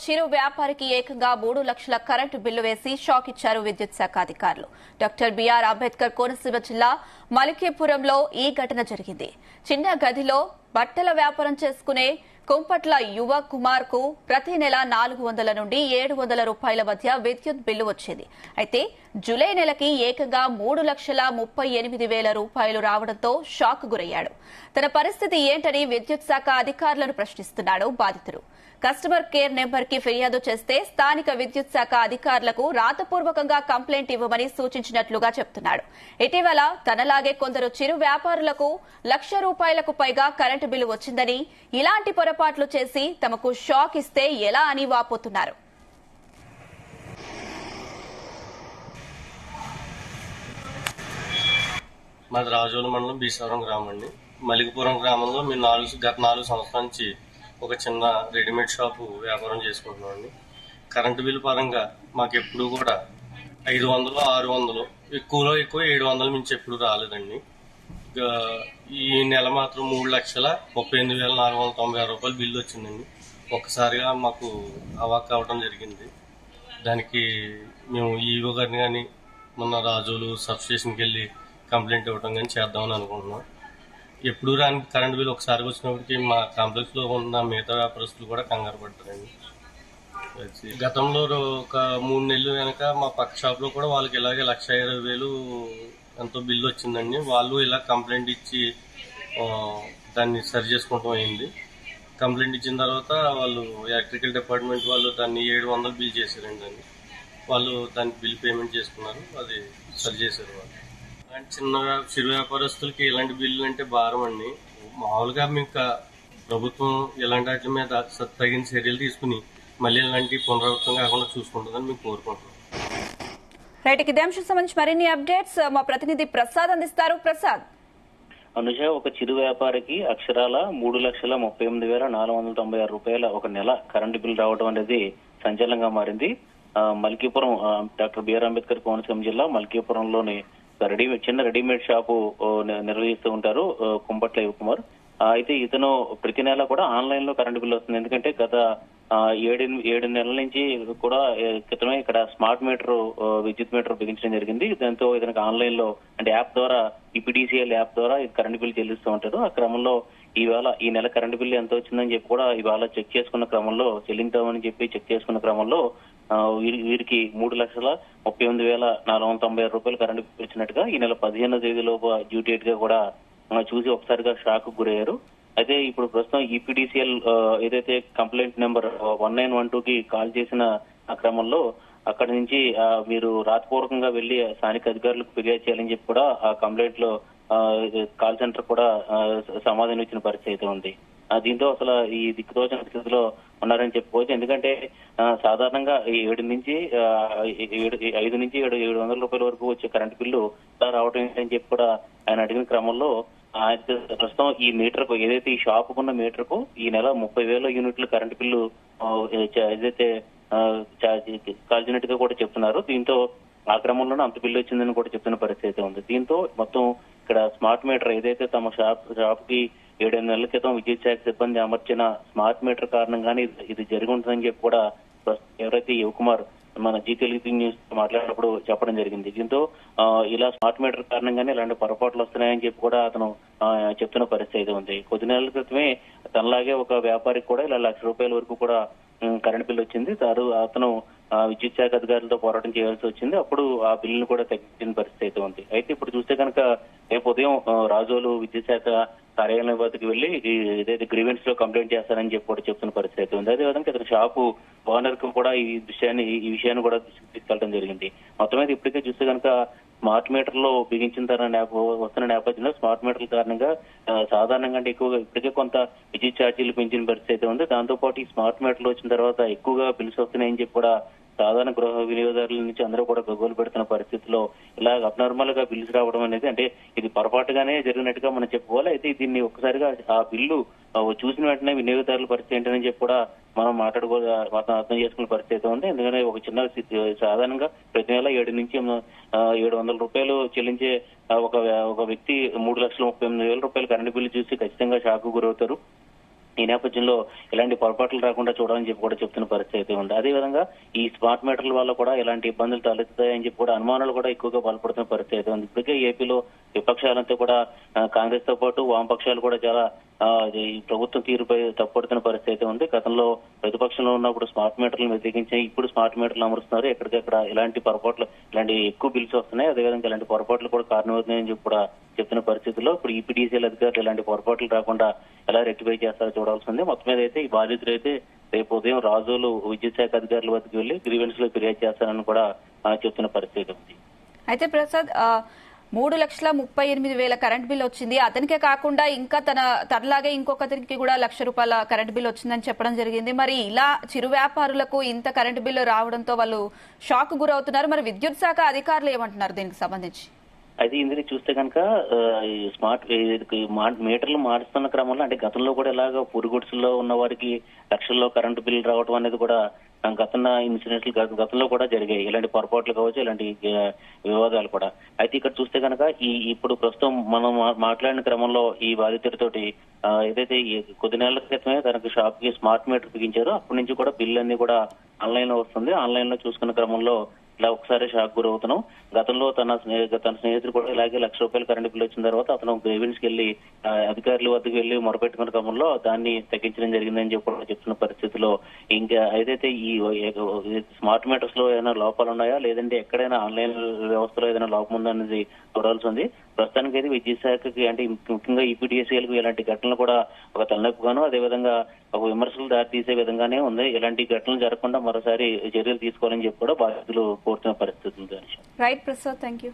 చిరు వ్యాపారికి ఏకంగా 3 లక్షల current bill వేసి షాక్ ఇచ్చారు విద్యుత్ శాఖ అధికారులు. డాక్టర్ బిఆర్ అంబేద్కర్ కోనసీమ జిల్లా మలికీపురంలో ఈ ఘటన జరిగింది. చిన్న గదిలో బట్టల వ్యాపారం చేసుకునే కుంపట్ల యువ కుమార్ కు ప్రతి నెల 400 నుండి 700 రూపాయల మధ్య విద్యుత్ బిల్లు వచ్చేది. అయితే జూలై నెలకి ఏకంగా 3,38,000 రూపాయలు రావడంతో షాక్ గురయ్యాడు. తన పరిస్థితి ఏంటని విద్యుత్ శాఖ అధికారులను ప్రశ్నిస్తున్నాడు బాధితుడు. కస్టమర్ కేర్ నెంబర్ కి ఫిర్యాదు చేస్తే స్థానిక విద్యుత్ శాఖ అధికారులకు రాతపూర్వకంగా కంప్లైంట్ ఇవ్వమని సూచించినట్లుగా చెబుతున్నాడు. ఇటీవల తనలాగే కొందరు చిరు వ్యాపారులకు ₹1,00,000 పైగా కరెంటు బిల్లు వచ్చిందని, ఇలాంటి పొరపాట్లు చేసి తమకు షాక్ ఇస్తే ఎలా అని వాపోతున్నారు. మాది రాజోలు మండలం బీసారం గ్రామం అండి. మలికపురం గ్రామంలో మేము గత 4 సంవత్సరాల నుంచి ఒక చిన్న రెడీమేడ్ షాపు వ్యాపారం చేసుకుంటున్నాం అండి. కరెంటు బిల్లు పరంగా మాకు ఎప్పుడు కూడా 500, 600, ఎక్కువలో ఎక్కువ 700 మించి ఎప్పుడు రాలేదండి. ఈ నెల మాత్రం 3,38,496 రూపాయలు బిల్లు వచ్చిందండి. ఒక్కసారిగా మాకు అవాక్ అవ్వడం జరిగింది. దానికి మేము ఈవో గారిని కానీ మొన్న రాజోలు సబ్ స్టేషన్కి వెళ్ళి కంప్లైంట్ ఇవ్వడం కానీ చేద్దామని అనుకుంటున్నాం. ఎప్పుడు రాని కరెంట్ బిల్ ఒకసారి వచ్చినప్పటికీ మా కాంప్లెక్స్ లో ఉన్న మిగతా వ్యాపారస్తులు కూడా కంగారు పడతారండి. గతంలో ఒక 3 నెలలు వెనక మా పక్క షాప్ లో కూడా వాళ్ళకి ఇలాగే 1,20,000 ఎంతో బిల్లు వచ్చిందండి. వాళ్ళు ఇలా కంప్లైంట్ ఇచ్చి దాన్ని సరి చేసుకోవడం అయింది. కంప్లైంట్ ఇచ్చిన తర్వాత వాళ్ళు ఎలక్ట్రికల్ డిపార్ట్మెంట్ వాళ్ళు దాన్ని 700 బిల్ చేశారండి. దాన్ని వాళ్ళు దానికి బిల్ పేమెంట్ చేసుకున్నారు, అది సరి చేశారు వాళ్ళు. చిరు వ్యాపారస్తులకి ఇలాంటి బిల్లు అంటే భారం అండి. మామూలుగా మీకు ప్రభుత్వం ఇలాంటి వాటి మీద తగిన చర్యలు తీసుకుని మళ్ళీ ఇలాంటి పునరావృతం కాకుండా చూసుకుంటుందని మేము కోరుకుంటున్నాం. రైట్, ఇదే అంశం సంబంధించి మరిన్ని అప్డేట్స్ మా ప్రతినిధి ప్రసాద్ అందిస్తారు. ప్రసాద్. అనుష, ఒక చిరు వ్యాపారికి అక్షరాల 3,38,496 రూపాయల ఒక నెల కరెంటు బిల్ రావడం అనేది సంచలనంగా మారింది. మల్కీపురం డాక్టర్ బిఆర్ అంబేద్కర్ కోనసీమ జిల్లా మల్కీపురంలోని చిన్న రెడీమేడ్ షాపు నిర్వహిస్తూ ఉంటారు కుంపట్ల యువ కుమార్. అయితే ఇతను ప్రతి నెల కూడా ఆన్లైన్ లో కరెంటు బిల్లు వస్తుంది. ఎందుకంటే గత 7 నెలల నుంచి కూడా క్రితమే ఇక్కడ స్మార్ట్ మీటర్, విద్యుత్ మీటర్ బిగించడం జరిగింది. దాంతో ఇతనికి ఆన్లైన్ లో అంటే యాప్ ద్వారా, ఈపీడీసీఎల్ యాప్ ద్వారా కరెంటు బిల్లు చెల్లిస్తూ ఉంటారు. ఆ క్రమంలో ఈ నెల కరెంటు బిల్లు ఎంత వచ్చిందని చెప్పి కూడా ఇవాళ చెక్ చేసుకున్న క్రమంలో, చెల్లించామని చెప్పి చెక్ చేసుకున్న క్రమంలో వీరికి 3,38,496 రూపాయలు కరెంటు బిల్లు ఇచ్చినట్టుగా ఈ నెల 15వ తేదీలోపు డ్యూ డేట్ గా కూడా చూసి ఒకసారిగా షాక్ గురయ్యారు. అయితే ఇప్పుడు ప్రస్తుతం ఈపీడీసీఎల్ ఏదైతే కంప్లైంట్ నెంబర్ 1912కి కాల్ చేసిన ఆ క్రమంలో అక్కడి నుంచి మీరు రాతపూర్వకంగా వెళ్లి స్థానిక అధికారులకు ఫిర్యాదు చేయాలని చెప్పి కూడా ఆ కంప్లైంట్ లో కాల్ సెంటర్ కూడా సమాధానం ఇచ్చిన పరిస్థితి అయితే ఉంది. దీంతో అసలు ఈ దిక్కుతోచని స్థితిలో ఉన్నారని చెప్పుకోవచ్చు. ఎందుకంటే సాధారణంగా 5 నుంచి 700 రూపాయల వరకు వచ్చే కరెంటు బిల్లు రావడం ఏంటని చెప్పి కూడా ఆయన అడిగిన క్రమంలో ప్రస్తుతం ఈ మీటర్ కు, ఏదైతే ఈ షాప్ ఉన్న మీటర్ కు ఈ నెల 30,000 యూనిట్లు కరెంటు బిల్లు ఏదైతే కాల్చినట్టుగా కూడా చెప్తున్నారు. దీంతో ఆ క్రమంలోనే అంత బిల్లు వచ్చిందని కూడా చెప్తున్న పరిస్థితి ఉంది. దీంతో మొత్తం ఇక్కడ స్మార్ట్ మీటర్ ఏదైతే తమ షాప్ కి 7 నెలల క్రితం విద్యుత్ శాఖ సిబ్బంది అమర్చిన స్మార్ట్ మీటర్ కారణంగానే ఇది జరిగి ఉంటుందని చెప్పి కూడా ఎవరైతే యువ కుమార్ మన జీ తెలుగు న్యూస్ మాట్లాడినప్పుడు చెప్పడం జరిగింది. దీంతో ఇలా స్మార్ట్ మీటర్ కారణంగానే ఇలాంటి పొరపాట్లు వస్తున్నాయని చెప్పి కూడా అతను చెప్తున్న పరిస్థితి ఉంది. కొద్ది నెలల క్రితమే తనలాగే ఒక వ్యాపారికి కూడా ఇలా ₹1,00,000 వరకు కూడా కరెంట్ బిల్లు వచ్చింది. అతను విద్యుత్ శాఖ అధికారులతో పోరాటం చేయాల్సి వచ్చింది. అప్పుడు ఆ బిల్లును కూడా తగ్గించిన పరిస్థితి ఉంది. అయితే ఇప్పుడు చూస్తే కనుక రేపు ఉదయం రాజోలు విద్యుత్ శాఖ కార్యాలయం వద్దకు వెళ్లి ఏదైతే గ్రీవెన్స్ లో కంప్లైంట్ చేస్తారని చెప్పి కూడా చెప్తున్న పరిస్థితి ఉంది. అదేవిధంగా ఇతను షాపు ఓనర్ కు కూడా ఈ విషయాన్ని కూడా తీసుకెళ్లడం జరిగింది. మొత్తం మీద ఇప్పటికే చూస్తే కనుక స్మార్ట్ మీటర్ లో బిగించిన వస్తున్న నేపథ్యంలో స్మార్ట్ మీటర్ల కారణంగా సాధారణంగా అంటే ఎక్కువగా ఇప్పటికే కొంత విద్యుత్ ఛార్జీలు పెంచిన పరిస్థితి ఉంది. దాంతో పాటు ఈ స్మార్ట్ మీటర్లు వచ్చిన తర్వాత ఎక్కువగా బిల్స్ వస్తున్నాయని చెప్పి కూడా సాధారణ గృహ వినియోగదారుల నుంచి అందరూ కూడా గగ్గోలు పెడుతున్న పరిస్థితిలో ఇలా అబ్నార్మల్ గా బిల్స్ రావడం అనేది అంటే ఇది పొరపాటుగానే జరిగినట్టుగా మనం చెప్పుకోవాలి. అయితే దీన్ని ఒక్కసారిగా ఆ బిల్లు చూసిన వెంటనే వినియోగదారుల పరిస్థితి ఏంటని చెప్పి కూడా మనం అర్థం చేసుకునే పరిస్థితి ఉంది. ఎందుకంటే ఒక చిన్న సాధారణంగా ప్రతి నెల 7 నుంచి 700 రూపాయలు చెల్లించే ఒక వ్యక్తి 3,38,000 రూపాయలు కరెంటు బిల్లు చూసి ఖచ్చితంగా షాక్ గురవుతారు. ఈ నేపథ్యంలో ఇలాంటి పొరపాట్లు రాకుండా చూడాలని చెప్పి కూడా చెప్తున్న పరిస్థితి అయితే ఉంది. అదేవిధంగా ఈ స్మార్ట్ మీటర్ల వల్ల కూడా ఇలాంటి ఇబ్బందులు తలెత్తుతాయని చెప్పి కూడా అనుమానాలు కూడా ఎక్కువగా బలపడుతున్న పరిస్థితి అయితే ఉంది. ఇప్పటికే ఏపీలో విపక్షాలంతా కూడా కాంగ్రెస్ తో పాటు వామపక్షాలు కూడా చాలా ఈ ప్రభుత్వం తీరుపై తప్పుడుతున్న పరిస్థితి అయితే ఉంది. గతంలో ప్రతిపక్షంలో ఉన్నప్పుడు స్మార్ట్ మీటర్లను వ్యతిరేకించి ఇప్పుడు స్మార్ట్ మీటర్లు అమరుస్తున్నారు. ఎక్కడికక్కడ ఇలాంటి పొరపాట్లు, ఇలాంటి ఎక్కువ బిల్స్ వస్తున్నాయి. అదేవిధంగా ఇలాంటి పొరపాట్లు కూడా కారణమవుతున్నాయని చెప్పి కూడా చెప్తున్న పరిస్థితుల్లో ఇప్పుడు ఈపీడీసీఎల్ అధికారులు ఇలాంటి పొరపాట్లు రాకుండా ఎలా రెక్టిఫై చేస్తారో చూడాల్సి ఉంది. మొత్తం మీద అయితే ఈ బాధితులు అయితే రేపు ఉదయం రాజోలు విద్యుత్ శాఖ అధికారుల వద్దకు వెళ్లి గ్రీవెన్స్ లో ఫిర్యాదు చేస్తారని కూడా చెప్తున్న పరిస్థితి ఉంది. అయితే ప్రసాద్ 3,38,000 కరెంట్ బిల్ వచ్చింది. అతనికే కాకుండా ఇంకా తనలాగే ఇంకొకరికి కూడా ₹1,00,000 కరెంట్ బిల్ వచ్చిందని చెప్పడం జరిగింది. మరి ఇలా చిరు వ్యాపారులకు ఇంత కరెంట్ బిల్లు రావడంతో వాళ్ళు షాక్ గురవుతున్నారు. మరి విద్యుత్ శాఖ అధికారులు ఏమంటున్నారు దీనికి సంబంధించి? అయితే ఇందులో చూస్తే కనుక స్మార్ట్ మీటర్లు మారుస్తున్న క్రమంలో అంటే గతంలో కూడా ఇలాగ పురుగుడ్స్లో ఉన్న వారికి లక్షల్లో కరెంటు బిల్లు రావడం అనేది కూడా ఇన్సిడెంట్లు గతంలో కూడా జరిగాయి. ఇలాంటి పొరపాట్లు కావచ్చు, ఇలాంటి వివాదాలు కూడా. అయితే ఇక్కడ చూస్తే కనుక ఇప్పుడు ప్రస్తుతం మనం మాట్లాడిన క్రమంలో ఈ బాధితుడితోటి ఏదైతే కొద్ది నెలల క్రితమే తనకు షాప్ కి స్మార్ట్ మీటర్ బిగించారో అప్పటి నుంచి కూడా బిల్ అన్ని కూడా ఆన్లైన్ లో వస్తుంది. ఆన్లైన్ లో చూసుకున్న క్రమంలో ఇలా ఒకసారి షాక్ గురవుతున్నాం. గతంలో తన స్నేహితుడు కూడా ఇలాగే ₹1,00,000 కరెంటు బిల్లు వచ్చిన తర్వాత అతను గ్రీవెన్స్ కి వెళ్లి అధికారుల వద్దకు వెళ్లి మొరపెట్టుకున్న క్రమంలో దాన్ని తగ్గించడం జరిగిందని చెప్పి చెప్తున్న పరిస్థితిలో ఇంకా ఏదైతే ఈ స్మార్ట్ మీటర్స్ లో ఏదైనా లోపాలు ఉన్నాయా లేదంటే ఎక్కడైనా ఆన్లైన్ వ్యవస్థలో ఏదైనా లోపం ఉందా అనేది చూడాల్సి ఉంది. ప్రస్తుతానికి అయితే విద్యుత్ శాఖకి అంటే ముఖ్యంగా ఈపీడీసీఎల్ కు ఇలాంటి ఘటనలు కూడా ఒక తలనొప్పిగాను అదేవిధంగా ఒక విమర్శలు దారితీసే విధంగానే ఉంది. ఇలాంటి ఘటనలు జరగకుండా మరోసారి చర్యలు తీసుకోవాలని చెప్పి కూడా బాధితులు కోరుతున్న పరిస్థితి ఉంది. Right Prasad, thank you.